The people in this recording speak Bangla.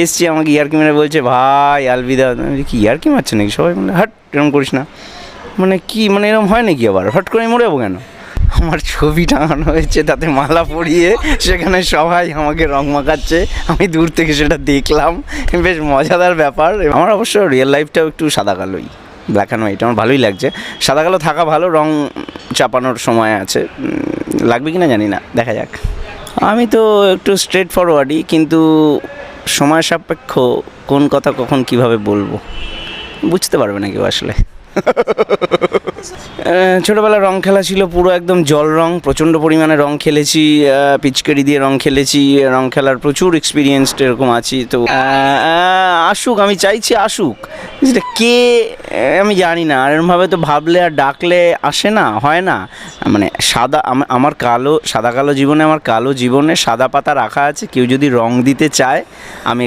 এসছি, আমাকে ইয়ার্কি মেরে বলছে ভাই আলবিদা। আমি কি ইয়ার্কি মারছে নাকি? সবাই মানে হাট এরকম করিস না, মানে কি মানে এরকম হয় নাকি? আবার হট করে মরে যাবো কেন? আমার ছবি টাঙানো হয়েছে, তাতে মালা পরিয়ে, সেখানে সবাই আমাকে রং মাখাচ্ছে, আমি দূর থেকে সেটা দেখলাম, বেশ মজাদার ব্যাপার। আমার অবশ্য রিয়েল লাইফটাও একটু সাদা কালোই, ব্ল্যাক অ্যান্ড হোয়াইট আমার ভালোই লাগছে। সাদা কালো থাকা ভালো, রং চাপানোর সময় আছে, লাগবে কি না জানি না, দেখা যাক। আমি তো একটু স্ট্রেট ফরওয়ার্ডই, কিন্তু সময় সাপেক্ষ কোন কথা কখন কিভাবে বলবো বুঝতে পারবে না কেউ আসলে। ছোটোবেলায় রং খেলা ছিল পুরো একদম জল রং, প্রচণ্ড পরিমাণে রং খেলেছি, পিচকারি দিয়ে রং খেলেছি, রং খেলার প্রচুর এক্সপিরিয়েন্সড এরকম আছি। তো আসুক, আমি চাইছি আসুক, যেটা কে আমি জানি না, আর এরমভাবে তো ভাবলে আর ডাকলে আসে না, হয় না। মানে সাদা আমার কালো, সাদা কালো জীবনে, আমার কালো জীবনে সাদা পাতা রাখা আছে, কেউ যদি রং দিতে চায় আমি